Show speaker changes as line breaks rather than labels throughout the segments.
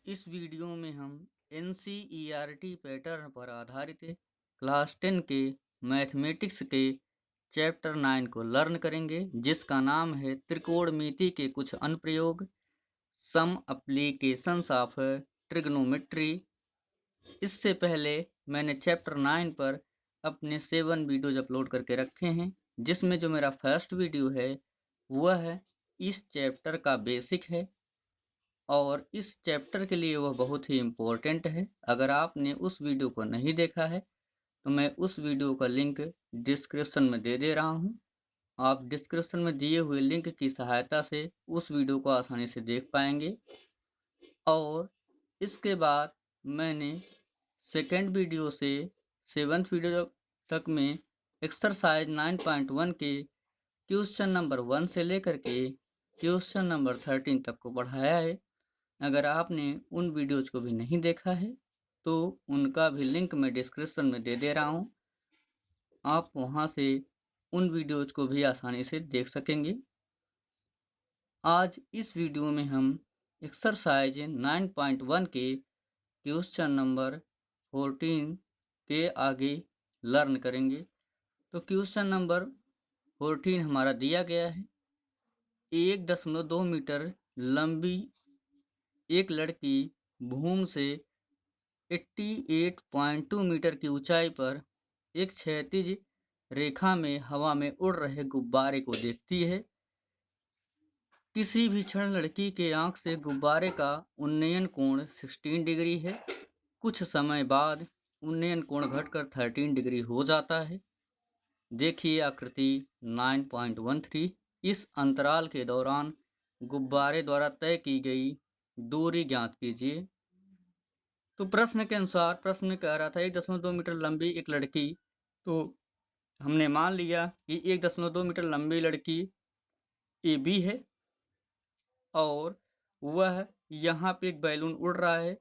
इस वीडियो में हम एनसीईआरटी पैटर्न पर आधारित क्लास 10 के मैथमेटिक्स के चैप्टर 9 को लर्न करेंगे, जिसका नाम है त्रिकोणमिति के कुछ अनुप्रयोग, सम एप्लीकेशंस ऑफ ट्रिग्नोमेट्री। इससे पहले मैंने चैप्टर 9 पर अपने 7 वीडियोज अपलोड करके रखे हैं, जिसमें जो मेरा फर्स्ट वीडियो है वह इस चैप्टर का बेसिक है और इस चैप्टर के लिए वह बहुत ही इम्पोर्टेंट है। अगर आपने उस वीडियो को नहीं देखा है तो मैं उस वीडियो का लिंक डिस्क्रिप्शन में दे दे रहा हूँ। आप डिस्क्रिप्शन में दिए हुए लिंक की सहायता से उस वीडियो को आसानी से देख पाएंगे। और इसके बाद मैंने सेकेंड वीडियो से 7th वीडियो तक में एक्सरसाइज 9.1 के क्वेश्चन नंबर 1 से लेकर के क्वेश्चन नंबर 13 तक को बढ़ाया है। अगर आपने उन वीडियोज को भी नहीं देखा है तो उनका भी लिंक मैं डिस्क्रिप्शन में दे दे रहा हूँ, आप वहाँ से उन वीडियोज को भी आसानी से देख सकेंगे। आज इस वीडियो में हम एक्सरसाइज 9.1 के क्वेश्चन नंबर 14 के आगे लर्न करेंगे। तो क्वेश्चन नंबर 14 हमारा दिया गया है, 1.2 मीटर लंबी एक लड़की भूमि से 88.2 मीटर की ऊंचाई पर एक क्षैतिज रेखा में हवा में उड़ रहे गुब्बारे को देखती है। किसी भी क्षण लड़की के आंख से गुब्बारे का उन्नयन कोण 16 डिग्री है। कुछ समय बाद उन्नयन कोण घटकर 13 डिग्री हो जाता है। देखिए आकृति 9.13। इस अंतराल के दौरान गुब्बारे द्वारा तय की गई दूरी ज्ञात कीजिए। तो प्रश्न के अनुसार प्रश्न कह रहा था 1.2 मीटर लंबी एक लड़की, तो हमने मान लिया कि 1.2 मीटर लंबी लड़की ए बी है और वह यहाँ पे एक बैलून उड़ रहा है।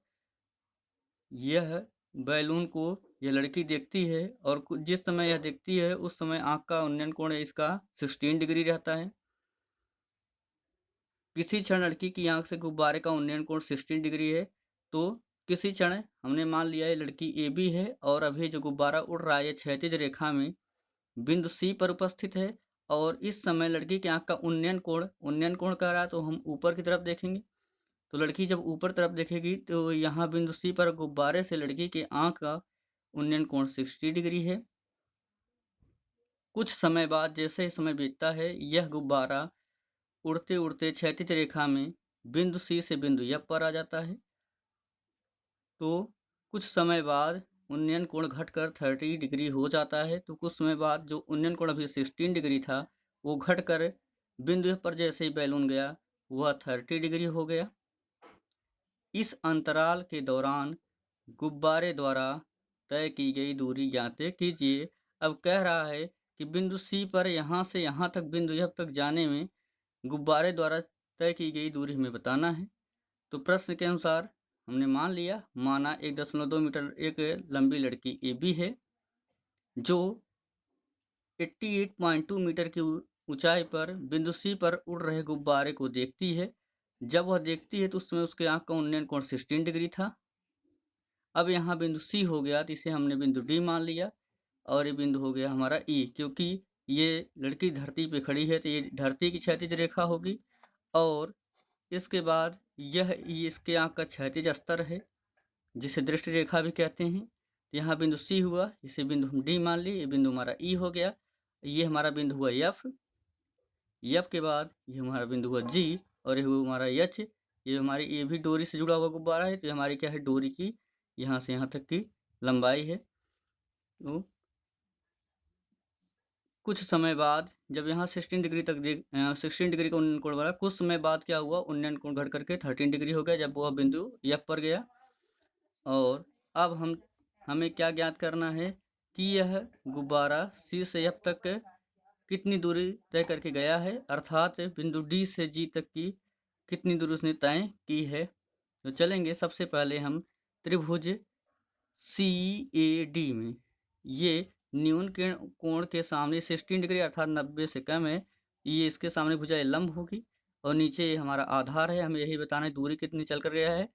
यह बैलून को यह लड़की देखती है और जिस समय यह देखती है उस समय आँख का उन्नयन कोण इसका 16 डिग्री रहता है। किसी क्षण लड़की की आँख से गुब्बारे का उन्नयन कोण 16 डिग्री है, तो किसी क्षण हमने मान लिया है लड़की ए बी है और अभी जो गुब्बारा उड़ रहा है ये क्षैतिज रेखा में बिंदु सी पर उपस्थित है और इस समय लड़की की आँख का उन्नयन कोण कह रहा है, तो हम ऊपर की तरफ देखेंगे। तो लड़की जब ऊपर तरफ देखेगी तो यहाँ बिंदु सी पर गुब्बारे से लड़की की आँख का उन्नयन कोण 60 डिग्री है। कुछ समय बाद जैसे ही समय बीतता है यह गुब्बारा उड़ते उड़ते क्षैतिज रेखा में बिंदु सी से बिंदु एफ पर आ जाता है। तो कुछ समय बाद उन्नयन कोण घटकर 30 डिग्री हो जाता है। तो कुछ समय बाद जो उन्नयन कोण अभी 16 डिग्री था वो घटकर बिंदु एफ पर जैसे ही बैलून गया वह 30 डिग्री हो गया। इस अंतराल के दौरान गुब्बारे द्वारा तय की गई दूरी ज्ञात कीजिए। अब कह रहा है कि बिंदु सी पर यहाँ से यहाँ तक बिंदु एफ तक जाने में गुब्बारे द्वारा तय की गई दूरी हमें बताना है। तो प्रश्न के अनुसार हमने माना 1.2 मीटर एक लंबी लड़की ए बी है जो 88.2 मीटर की ऊंचाई पर बिंदु सी पर उड़ रहे गुब्बारे को देखती है। जब वह देखती है तो उस समय उसके आँख का उन्नयन कोण 16 डिग्री था। अब यहाँ बिंदु सी हो गया तो इसे हमने बिंदु डी मान लिया और ये बिंदु हो गया हमारा ई, क्योंकि ये लड़की धरती पे खड़ी है तो ये धरती की क्षैतिज रेखा होगी और इसके बाद यह इसके आँख का क्षैतिज स्तर है जिसे दृष्टि रेखा भी कहते हैं। तो यहाँ बिंदु सी हुआ, इसे बिंदु हम डी मान लिए, ये बिंदु हमारा ई हो गया। ये हमारा बिंदु हुआ एफ, एफ के बाद ये हमारा बिंदु हुआ जी और ये हुआ हमारा एच। ये हमारी ये भी डोरी से जुड़ा हुआ गुब्बारा है, तो ये हमारी क्या है डोरी की यहाँ से यहाँ तक की लंबाई है। तो कुछ समय बाद जब यहाँ 16 डिग्री तक 16 डिग्री का उन्नयन कोण बना, कुछ समय बाद क्या हुआ उन्नयन कोण घट करके 13 डिग्री हो गया जब वह बिंदु एफ पर गया। और अब हमें क्या ज्ञात करना है कि यह गुब्बारा सी से एफ तक कितनी दूरी तय करके गया है, अर्थात बिंदु डी से जी तक की कितनी दूरी उसने तय की है। तो चलेंगे सबसे पहले हम त्रिभुज सी ए डी में ये न्यून कोण के सामने 16 डिग्री अर्थात 90 से कम है, ये इसके सामने भुजा लंब होगी और नीचे हमारा आधार है। हमें यही बताना है दूरी कितनी चल कर गया है।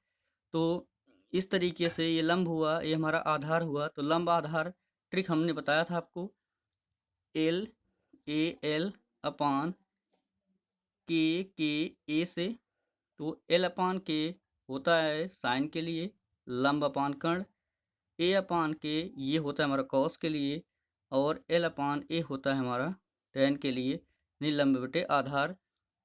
तो इस तरीके से ये लंब हुआ, ये हमारा आधार हुआ। तो लंब आधार ट्रिक हमने बताया था आपको, एल ए एल अपान के ए से। तो एल अपान के होता है साइन के लिए, लंब अपान कर्ण, ए अपान के ये होता है हमारा कॉस के लिए, और एल अपान ए होता है हमारा टैन के लिए, यानी लंब बटे आधार।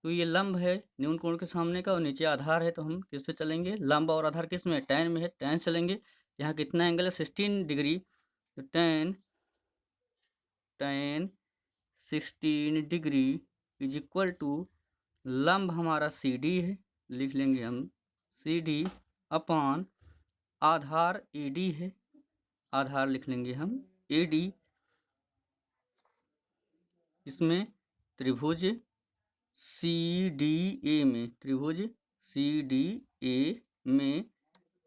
तो ये लंब है न्यून कोण के सामने का और नीचे आधार है, तो हम किससे चलेंगे? लंब और आधार किस में? टैन में है, टैन चलेंगे। यहाँ कितना एंगल है? 16 डिग्री। तो tan 16 degree is equal to लंब हमारा सी डी है, लिख लेंगे हम सी D upon Aadhaar A D है, आधार लिख लेंगे हम ए डी। इसमें त्रिभुज सी डी ए में, त्रिभुज सी डी ए में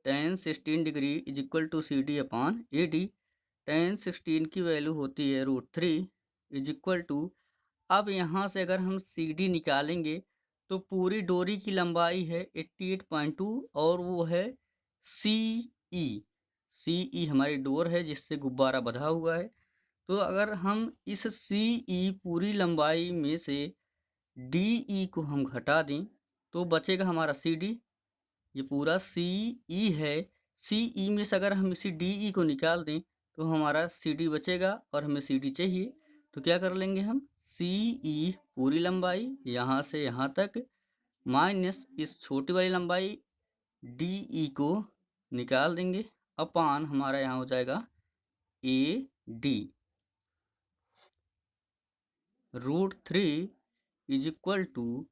tan 16 degree is equal to C D upon A D. tan 16 की वैल्यू होती है √3 इज इक्वल टू, अब यहाँ से अगर हम सी डी निकालेंगे तो पूरी डोरी की लंबाई है 88.2 और वो है सी ई हमारी डोर है जिससे गुब्बारा बंधा हुआ है। तो अगर हम इस सी ई पूरी लंबाई में से डी ई को हम घटा दें तो बचेगा हमारा सी डी। ये पूरा सी ई है, सी ई में से अगर हम इसी डी ई को निकाल दें तो हमारा सी डी बचेगा और हमें सी डी चाहिए। तो क्या कर लेंगे हम? सी ई पूरी लंबाई यहाँ से यहाँ तक माइनस इस छोटी वाली लंबाई डी ई को निकाल देंगे, अपान हमारा यहाँ हो जाएगा A D. √3 is equal to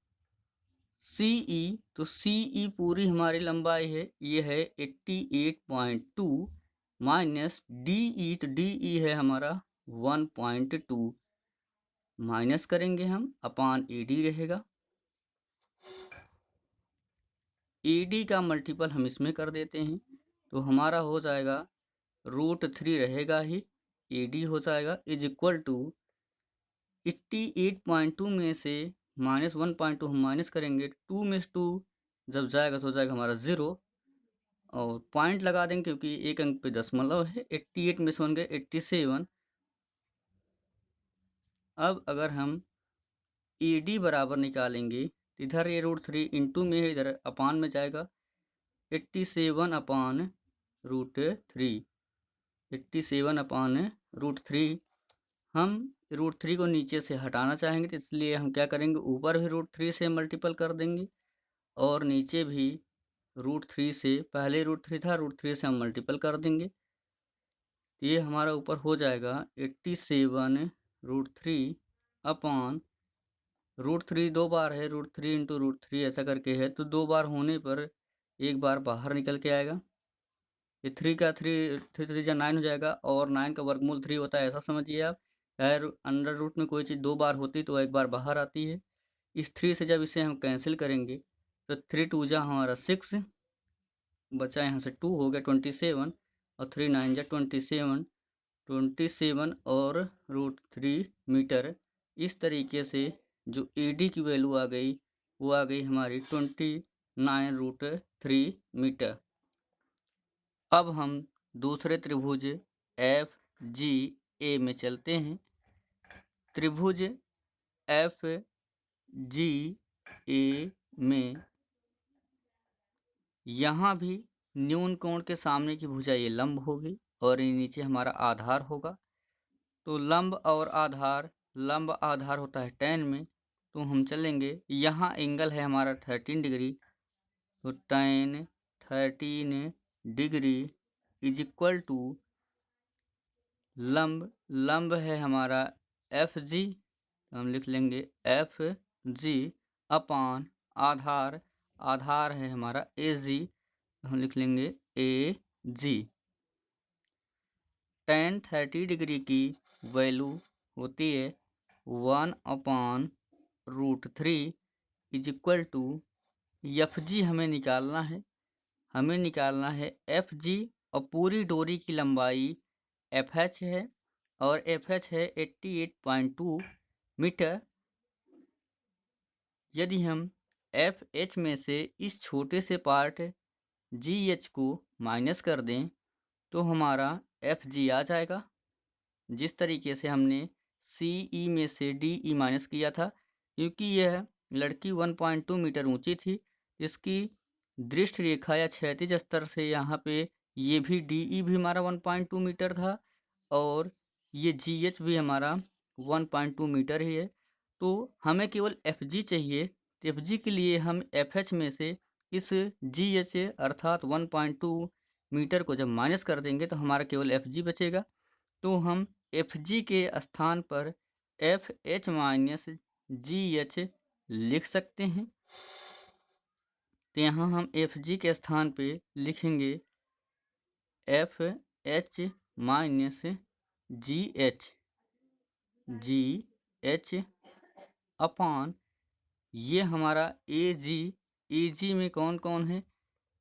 C E, तो सी ई पूरी हमारी लंबाई है, ये है 88.2 माइनस डी ई, तो डी ई है हमारा 1.2, माइनस करेंगे हम, अपान ए डी रहेगा। ए डी का मल्टीपल हम इसमें कर देते हैं तो हमारा हो जाएगा √3 रहेगा ही, ए डी हो जाएगा इज इक्वल टू 88.2 में से -1.2 हम माइनस करेंगे, 2 में 2 जब जाएगा तो हो जाएगा हमारा 0 और पॉइंट लगा देंगे क्योंकि एक अंक पे दशमलव है। 88 में से बन गए 87। अब अगर हम ए डी बराबर निकालेंगे तो इधर ये √3 इंटू में है, इधर अपान में जाएगा 87 अपान √3, 87 अपान √3। हम √3 को नीचे से हटाना चाहेंगे तो इसलिए हम क्या करेंगे, ऊपर भी √3 से मल्टीपल कर देंगे और नीचे भी √3 से, पहले √3 था, √3 से हम मल्टीपल कर देंगे। तो ये हमारा ऊपर हो जाएगा 87 √3 अपान √3 दो बार है, √3 इंटू √3 ऐसा करके है, तो दो बार होने पर एक बार बाहर निकल के आएगा। ये 3 का 3 जा 9 हो जाएगा और 9 का वर्गमूल 3 होता है, ऐसा समझिए आप। अंडर रूट में कोई चीज़ दो बार होती तो एक बार बाहर आती है। इस 3 से जब इसे हम कैंसिल करेंगे तो 3 2 जा हमारा 6 बचा, यहाँ से 2 हो गया 27 और 3 9 जा 27 और √3 मीटर। इस तरीके से जो ए डी की वैल्यू आ गई वो आ गई हमारी 29√3 मीटर। अब हम दूसरे त्रिभुज एफ जी ए में चलते हैं। त्रिभुज एफ जी ए में यहाँ भी न्यून कोण के सामने की भुजा ये लंब होगी और ये नीचे हमारा आधार होगा। तो लंब और आधार, लंब आधार होता है tan में, तो हम चलेंगे, यहाँ एंगल है हमारा 13 डिग्री, तो tan 13 degree is equal to लंब है हमारा एफ जी, तो हम लिख लेंगे एफ जी अपान आधार है हमारा ए जी, तो हम लिख लेंगे ए जी। tan 30 डिग्री की वैल्यू होती है 1/√3 is equal to F G हमें निकालना है एफ जी, और पूरी डोरी की लंबाई एफ एच है और एफ एच है 88.2 मीटर। यदि हम एफ एच में से इस छोटे से पार्ट GH को माइनस कर दें तो हमारा FG आ जाएगा। जिस तरीके से हमने CE में से DE माइनस किया था, क्योंकि यह लड़की 1.2 मीटर ऊंची थी, इसकी दृष्टि रेखा या क्षैतिज स्तर से यहाँ पे ये भी DE भी हमारा 1.2 मीटर था और ये GH भी हमारा 1.2 मीटर ही है। तो हमें केवल FG चाहिए। तो FG के लिए हम FH में से इस GH अर्थात 1.2 मीटर को जब माइनस कर देंगे तो हमारा केवल FG बचेगा। तो हम FG के स्थान पर FH माइनस GH लिख सकते हैं। तो यहाँ हम FG के स्थान पे लिखेंगे FH माइनस GH अपान ये हमारा AG में कौन कौन है,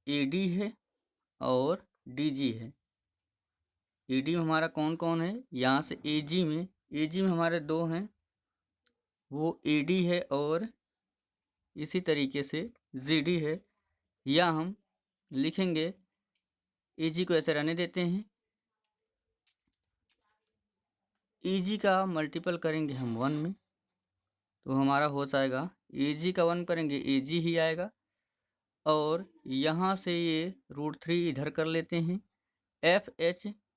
AD है और DG है। AD में हमारा कौन कौन है, यहाँ से AG में हमारे दो हैं, वो AD है और इसी तरीके से GD है। या हम लिखेंगे AG को ऐसे रहने देते हैं, AG का मल्टीपल करेंगे हम 1 में तो हमारा हो जाएगा AG का 1 करेंगे AG ही आएगा। और यहाँ से ये √3 इधर कर लेते हैं।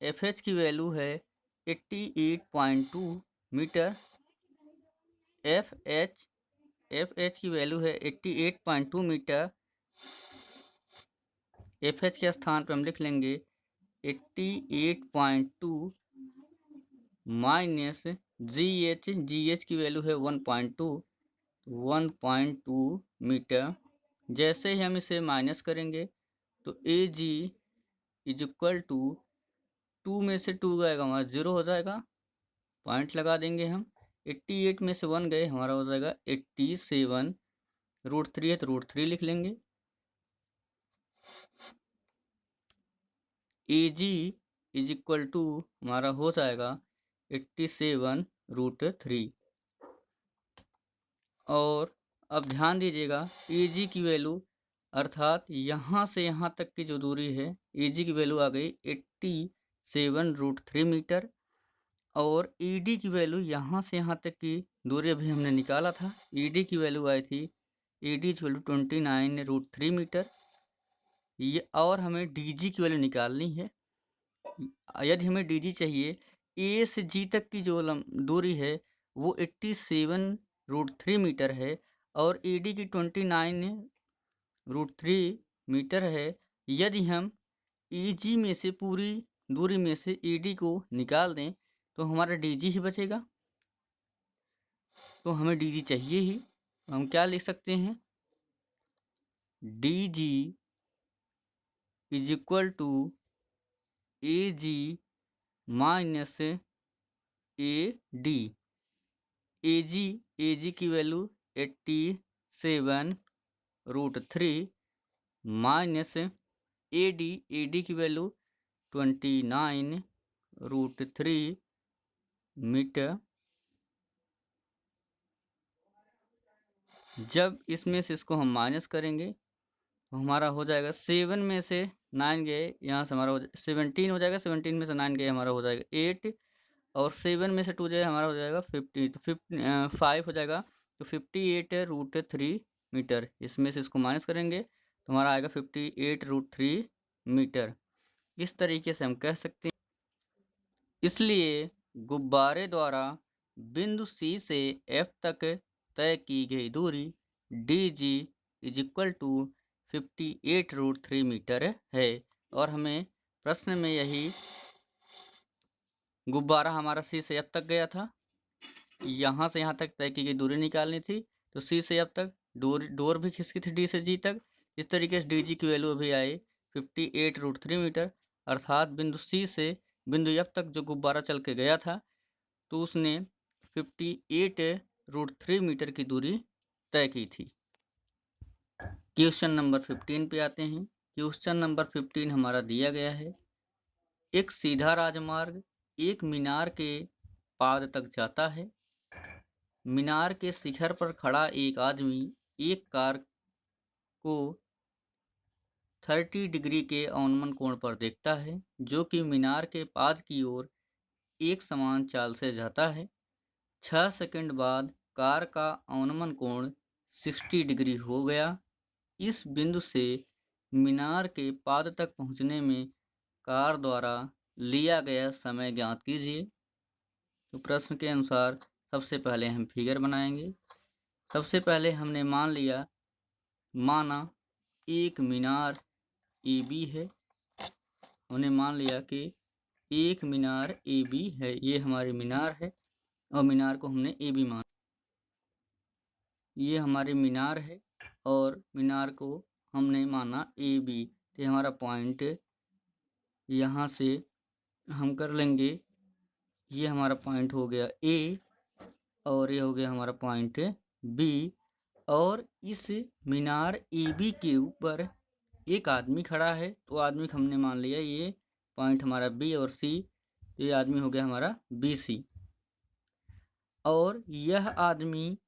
FH की वैल्यू है 88.2 मीटर। FH की वैल्यू है 88.2 मीटर। FH के स्थान पर हम लिख लेंगे 88.2 माइनस GH की वैल्यू है 1.2 मीटर। जैसे ही हम इसे माइनस करेंगे तो AG इज इक्वल टू 2 में से 2 गएगा हमारा 0 हो जाएगा, पॉइंट लगा देंगे हम। 88 में से 1 गए हमारा हो जाएगा 87, √3 है तो √3 लिख लेंगे। AG इज इक्वल टू हमारा हो जाएगा 87 √3। और अब ध्यान दीजिएगा AG की वैल्यू अर्थात यहाँ से यहाँ तक की जो दूरी है AG की वैल्यू आ गई 87 √3 मीटर। और ED की वैल्यू यहाँ से यहाँ तक की दूरी अभी हमने निकाला था, ED की वैल्यू आई थी ED इज वैल्यू 29 √3 मीटर। ये और हमें DG की वैल्यू निकालनी है। यदि हमें DG चाहिए, A से G तक की जो दूरी है वो 87 √3 मीटर है और ED की 29 √3 मीटर है। यदि हम EG में से पूरी दूरी में से ED को निकाल दें तो हमारा DG ही बचेगा। तो हमें DG चाहिए ही, हम क्या लिख सकते हैं, DG is equal to AG minus AD। AG की वैल्यू 87 √3 माइनस AD की वैल्यू 29 √3 मीटर। जब इसमें से इसको हम माइनस करेंगे तो हमारा हो जाएगा 7 में से 9 गए, यहाँ से हमारा 17 हो जाएगा, 17 में से 9 गए हमारा हो जाएगा 8 और 7 में से 2 जाए हमारा हो जाएगा 50, तो 5 हो जाएगा। तो 58 √3 मीटर। इसमें से इसको माइनस करेंगे तो हमारा आएगा 58 √3 मीटर। इस तरीके से हम कह सकते हैं। इसलिए गुब्बारे द्वारा बिंदु C से F तक तय की गई दूरी DG is equal to 58 √3 metre है। और हमें प्रश्न में यही गुब्बारा हमारा C से F तक गया था, यहाँ से यहाँ तक तय की गई दूरी निकालनी थी, तो C से F तक डोर भी खिसकी थी D से G तक। इस तरीके से DG की वैल्यू अभी आई 58 √3 मीटर। अर्थात बिंदु C से बिंदु F तक जो गुब्बारा चल के गया था तो उसने 58 √3 मीटर की दूरी तय की थी। क्वेश्चन नंबर 15 पे आते हैं। क्वेश्चन नंबर 15 हमारा दिया गया है, एक सीधा राजमार्ग एक मीनार के पाद तक जाता है। मीनार के शिखर पर खड़ा एक आदमी एक कार को 30 डिग्री के अवनमन कोण पर देखता है, जो कि मीनार के पाद की ओर एक समान चाल से जाता है। 6 सेकंड बाद कार का अवनमन कोण 60 डिग्री हो गया। इस बिंदु से मीनार के पाद तक पहुंचने में कार द्वारा लिया गया समय ज्ञात कीजिए। तो प्रश्न के अनुसार सबसे पहले हम फिगर बनाएंगे। सबसे पहले हमने माना एक मीनार ए बी है। हमने मान लिया कि एक मीनार ए बी है, ये हमारी मीनार है और मीनार को हमने ए बी माना। ये हमारी मीनार है और मीनार को हमने माना ए बी। तो हमारा पॉइंट यहाँ से हम कर लेंगे, ये हमारा पॉइंट हो गया ए और ये हो गया हमारा पॉइंट बी। और इस मीनार ए बी के ऊपर एक आदमी खड़ा है, तो आदमी को हमने मान लिया ये पॉइंट हमारा बी और सी, तो ये आदमी हो गया हमारा बी सी। और यह आदमी,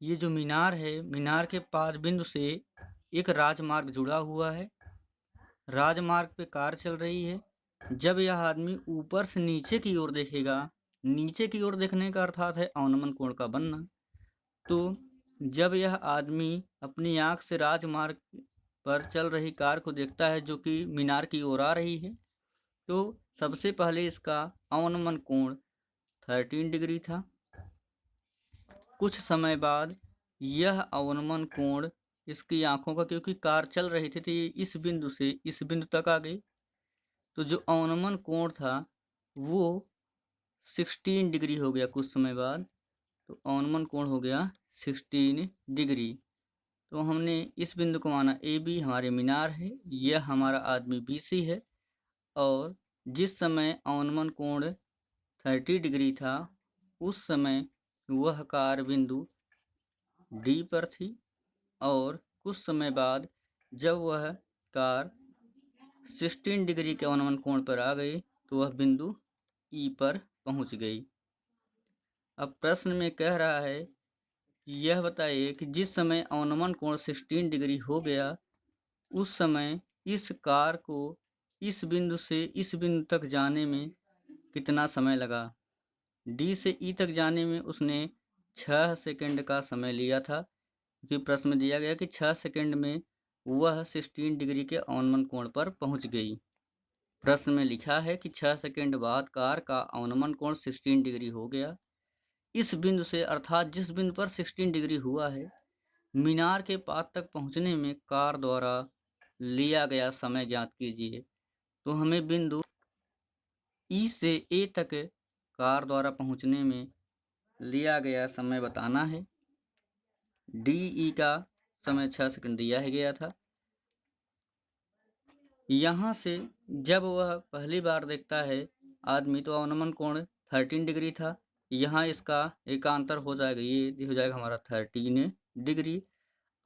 ये जो मीनार है, मीनार के पाद बिंदु से एक राजमार्ग जुड़ा हुआ है। राजमार्ग पे कार चल रही है। जब यह आदमी ऊपर से नीचे की ओर देखेगा, नीचे की ओर देखने का अर्थात है अवनमन कोण का बनना। तो जब यह आदमी अपनी आंख से राजमार्ग पर चल रही कार को देखता है जो कि मीनार की ओर आ रही है, तो सबसे पहले इसका अवनमन कोण 13 डिग्री था। कुछ समय बाद यह अवनमन कोण इसकी आंखों का, क्योंकि कार चल रही थी तो ये इस बिंदु से इस बिंदु तक आ गई, तो जो अवनमन कोण था वो 16 डिग्री हो गया कुछ समय बाद। तो अवनमन कोण हो गया 16 डिग्री। तो हमने इस बिंदु को माना ए बी, हमारे मीनार है, यह हमारा आदमी बी सी है। और जिस समय अवनमन कोण 30 डिग्री था, उस समय वह कार बिंदु डी पर थी। और कुछ समय बाद जब वह कार 16 डिग्री के अवनमन कोण पर आ गई, तो वह बिंदु ई पर पहुंच गई। अब प्रश्न में कह रहा है, यह बताइए कि जिस समय अवनमन कोण 16 डिग्री हो गया, उस समय इस कार को इस बिंदु से इस बिंदु तक जाने में कितना समय लगा। डी से ई तक जाने में उसने 6 सेकंड का समय लिया था, क्योंकि प्रश्न में दिया गया कि 6 सेकंड में वह 16 डिग्री के अवनमन कोण पर पहुंच गई। प्रश्न में लिखा है कि 6 सेकंड बाद कार का अवनमन कोण 16 डिग्री हो गया। इस बिंदु से, अर्थात जिस बिंदु पर 16 डिग्री हुआ है, मीनार के पाद तक पहुंचने में कार द्वारा लिया गया समय ज्ञात कीजिए। तो हमें बिंदु ई से ए तक कार द्वारा पहुंचने में लिया गया समय बताना है। डी ई का समय 6 सेकंड दिया ही गया था। यहाँ से जब वह पहली बार देखता है आदमी, तो अवनमन कोण 13 डिग्री था। यहाँ इसका एकांतर हो जाएगा, ये हो जाएगा हमारा 13 डिग्री।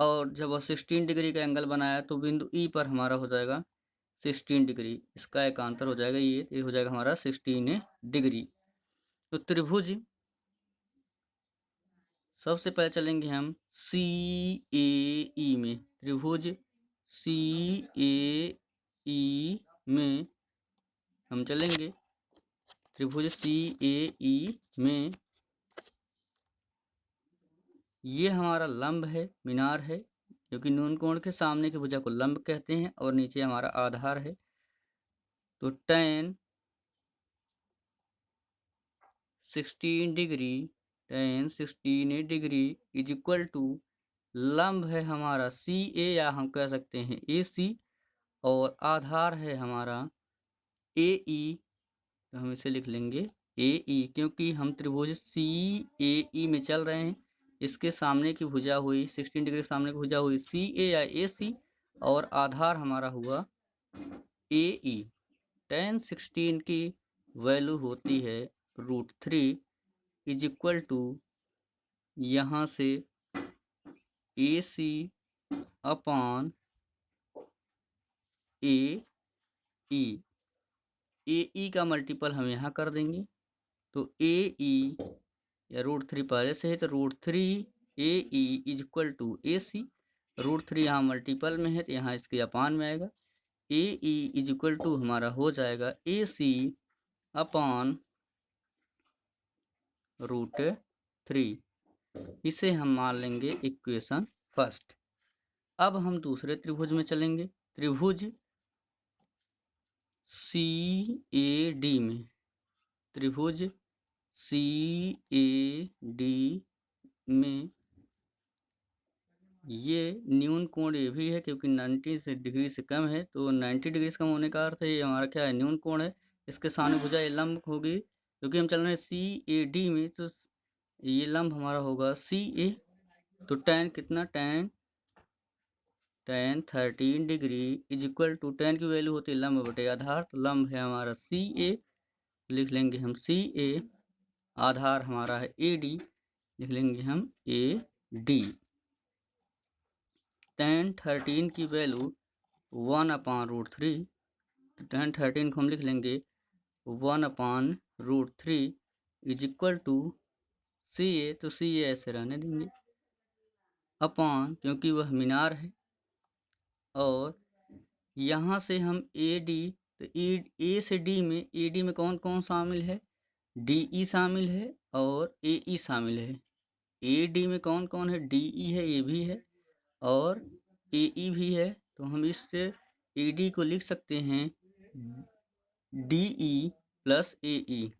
और जब वह 16 डिग्री का एंगल बनाया, तो बिंदु ई पर हमारा हो जाएगा 16 डिग्री, इसका एकांतर हो जाएगा ये हो जाएगा हमारा 16 डिग्री। तो त्रिभुज, सबसे पहले चलेंगे हम सी ए ई में। त्रिभुज सी ए ई में हम चलेंगे। त्रिभुज सी ए ई में ये हमारा लंब है, मीनार है, क्योंकि न्यून कोण के सामने की भुजा को लंब कहते हैं और नीचे हमारा आधार है। तो tan 16 degree is equal to लंब है हमारा सी ए, या हम कह सकते हैं ए सी, और आधार है हमारा ए ई। तो हम इसे लिख लेंगे ए ई, क्योंकि हम त्रिभुज सी ए ई में चल रहे हैं। इसके सामने की भुजा हुई 16 डिग्री, सामने की भुजा हुई सी ए या ए सी, और आधार हमारा हुआ ए ई। tan 16 की वैल्यू होती है √3 इज इक्वल टू, यहाँ से ए सी अपॉन ए ई। ए ई का मल्टीपल हम यहाँ कर देंगे, तो ए ई या √3 पहले से है, तो √3 ए ई इज इक्वल टू ए सी। √3 यहाँ मल्टीपल में है तो यहाँ इसके अपान में आएगा। ए ई इज इक्वल टू हमारा हो जाएगा ए सी अपॉन √3। इसे हम मान लेंगे इक्वेशन फर्स्ट। अब हम दूसरे त्रिभुज में चलेंगे। त्रिभुज CAD में, त्रिभुज CAD में ये न्यून कोण ये भी है क्योंकि 90 डिग्री से कम है, तो 90 डिग्री से कम होने का अर्थ है ये हमारा क्या है, न्यून कोण है। इसके सामने भुजा ये लंब होगी, क्योंकि हम चल रहे हैं CAD में, तो ये लंब हमारा होगा CA। तो tan कितना, tan 13 degree is equal to, tan की वैल्यू होती है लंब बटे आधार, तो लंब है हमारा CA, लिख लेंगे हम CA, आधार हमारा है AD, लिख लेंगे हम AD। tan 13 की वैल्यू 1/√3, तो tan 13 को हम लिख लेंगे 1/√3 इज इक्वल टू CA, तो CA ऐसे रहने देंगे, अपान, क्योंकि वह मीनार है, और यहाँ से हम AD, तो A से D में, AD में कौन कौन शामिल है, DE शामिल है और AE शामिल है। AD में कौन कौन है, DE है, ये भी है, और AE भी है, तो हम इससे AD को लिख सकते हैं DE plus AE,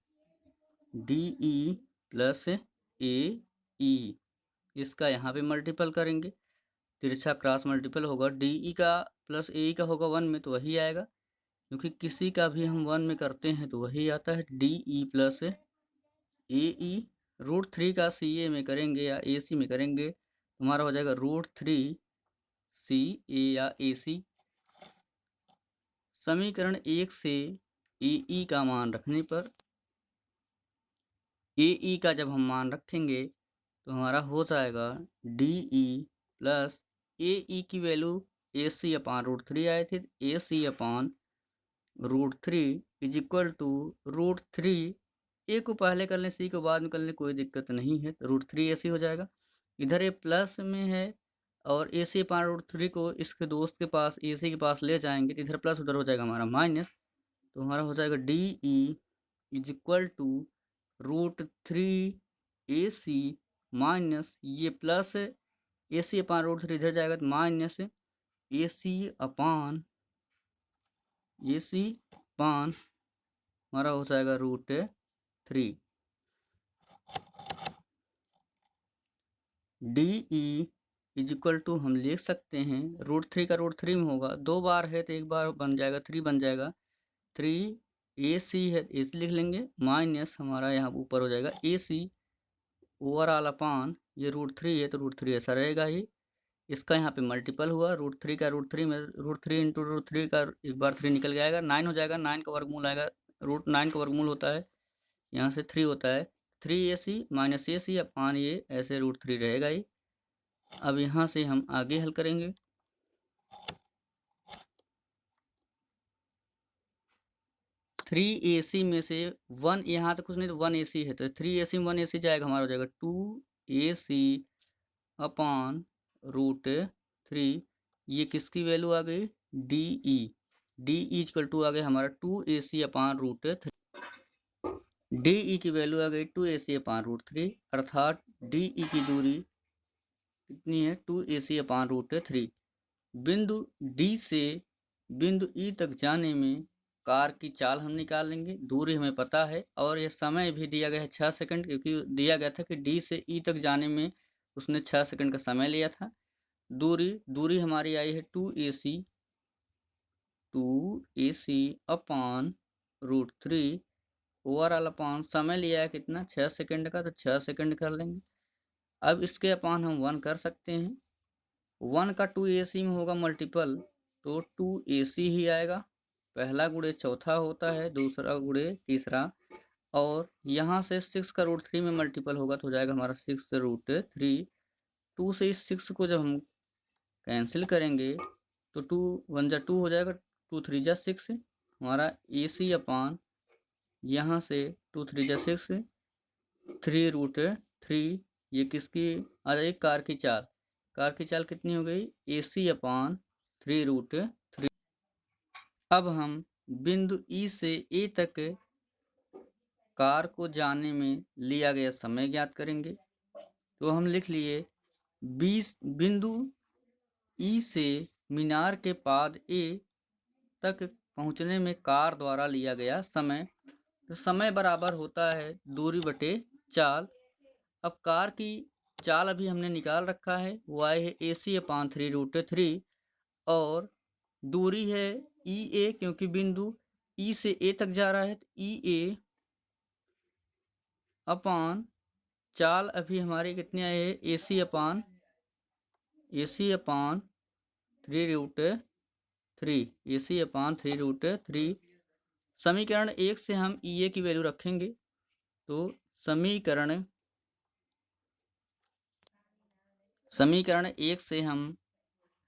DE plus AE। इसका यहाँ पे मल्टीपल करेंगे, तिरछा क्रॉस मल्टीपल होगा, DE का प्लस AE का होगा 1 में तो वही आएगा, क्योंकि किसी का भी हम 1 में करते हैं तो वही आता है, DE प्लस AE। √3 का CA में करेंगे या AC में करेंगे तो हमारा हो जाएगा √3 CA या AC। समीकरण 1 से AE का मान रखने पर, AE का जब हम मान रखेंगे तो हमारा हो जाएगा DE प्लस AE की वैल्यू AC/√3 आए थे, AC/√3 इज इक्वल टू √3, ए को पहले कर लें, सी को बाद में कर लें, कोई दिक्कत नहीं है, तो √3 AC हो जाएगा। इधर ये प्लस में है और AC/√3 को इसके दोस्त के पास, AC के पास ले जाएंगे तो इधर प्लस उधर हो जाएगा हमारा माइनस, तो हमारा हो जाएगा DE is equal to √3 AC minus, ये प्लस AC/√3 इधर जाएगा तो माइनस AC/, हमारा हो जाएगा √3। DE इज इक्वल टू हम लिख सकते हैं, √3 का √3 में होगा, 2 बार है तो एक बार बन जाएगा, 3 बन जाएगा, 3 AC है AC लिख लेंगे, माइनस हमारा यहाँ ऊपर हो जाएगा AC ओवरऑल अपान, ये √3 है तो √3 ऐसा रहेगा ही, इसका यहाँ पे मल्टीपल हुआ, √3 का √3 में, √3 इंटू √3 का एक बार 3 निकल जाएगा, 9 हो जाएगा, 9 का वर्गमूल आएगा, √9 का वर्गमूल होता है, यहाँ से 3 होता है, 3AC माइनस AC अपान ये ऐसे √3 रहेगा ही। अब यहाँ से हम आगे हल करेंगे। थ्री AC में से 1, यहाँ तो कुछ नहीं, तो 1AC है, तो 3AC में 1AC जाएगा, हमारा हो जाएगा 2AC अपान √3, ये किसकी वैल्यू आ गई, DE इक्वल टू आ गया हमारा 2AC अपान √3, DE की वैल्यू आ गई 2AC अपान √3, अर्थात DE की दूरी कितनी है, 2AC अपान √3। बिंदु D से बिंदु E तक जाने में कार की चाल हम निकालेंगे, दूरी हमें पता है और यह समय भी दिया गया है 6 सेकंड, क्योंकि दिया गया था कि D से E तक जाने में उसने 6 सेकंड का समय लिया था। दूरी हमारी आई है 2AC अपान √3 ओवरऑल अपान समय लिया है कितना, 6 सेकंड का, तो 6 सेकंड कर लेंगे। अब इसके अपान हम 1 कर सकते हैं, 1 का 2AC में होगा मल्टीपल, तो 2AC ही आएगा, पहला गुणे चौथा होता है, दूसरा गुणे तीसरा, और यहाँ से 6 का √3 में मल्टीपल होगा तो हो जाएगा हमारा 6√3। 2 से इस 6 को जब हम कैंसिल करेंगे तो 2 1 जा 2 हो जाएगा, 2 3 जा 6, हमारा AC अपान, यहाँ से 2 3 जा 6, 3√3, ये किसकी आ जाएगी, कार की चाल, कार की चाल कितनी हो गई, AC/3√3। अब हम बिंदु E से A तक कार को जाने में लिया गया समय ज्ञात करेंगे। तो हम लिख लिए बिंदु E से मीनार के पाद A तक पहुंचने में कार द्वारा लिया गया समय। तो समय बराबर होता है दूरी बटे चाल। अब कार की चाल अभी हमने निकाल रखा है, वो आई है AC/3√3 और दूरी है EA, क्योंकि बिंदु E से A तक जा रहा है तो EA अपान चाल अभी हमारी कितनी आई है, AC/3√3। समीकरण 1 से हम EA की वैल्यू रखेंगे। तो समीकरण 1 से हम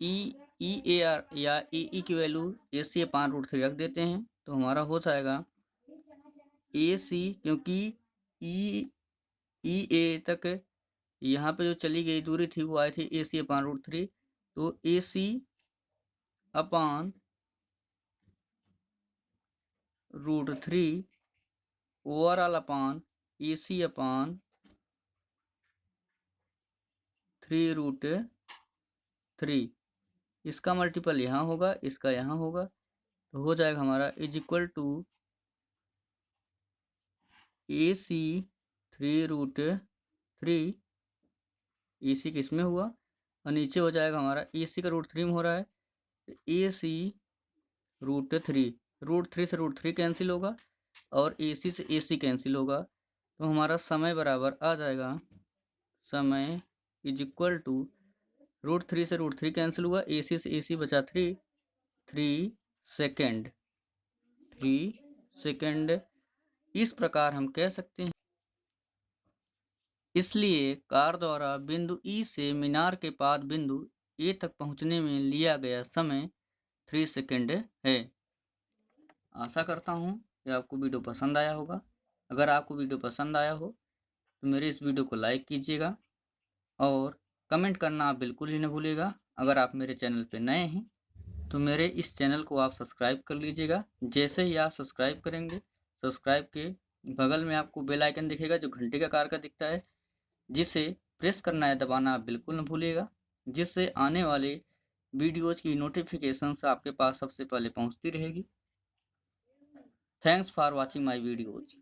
EA या EE की वैल्यू AC/3 रख देते हैं। तो हमारा हो जाएगा AC, क्योंकि EA तक यहाँ पे जो चली गई दूरी थी वो आई थी AC/3। तो AC/√3 ओवरऑल अपान AC/3√3। इसका मल्टीपल यहाँ होगा, इसका यहाँ होगा, तो हो जाएगा हमारा is equal to AC/3√3। AC किस में हुआ और नीचे हो जाएगा हमारा AC का √3 में हो रहा है, तो AC√3। √3 से √3 कैंसिल होगा और AC से AC कैंसिल होगा। तो हमारा समय बराबर आ जाएगा, समय इज इक्वल टू √3 से √3 कैंसिल हुआ, AC से AC बचा 3 सेकेंड। इस प्रकार हम कह सकते हैं, इसलिए कार द्वारा बिंदु E से मीनार के पाद बिंदु A तक पहुंचने में लिया गया समय 3 सेकेंड है। आशा करता हूं कि आपको वीडियो पसंद आया होगा। अगर आपको वीडियो पसंद आया हो तो मेरे इस वीडियो को लाइक कीजिएगा और कमेंट करना आप बिल्कुल ही न भूलिएगा। अगर आप मेरे चैनल पे नए हैं तो मेरे इस चैनल को आप सब्सक्राइब कर लीजिएगा। जैसे ही आप सब्सक्राइब करेंगे, सब्सक्राइब के बगल में आपको बेल आइकन दिखेगा जो घंटे का आकार का दिखता है, जिसे प्रेस करना है, दबाना आप बिल्कुल न भूलिएगा, जिससे आने वाले वीडियोज की नोटिफिकेशंस आपके पास सबसे पहले पहुंचती रहेगी। Thanks for watching my videos.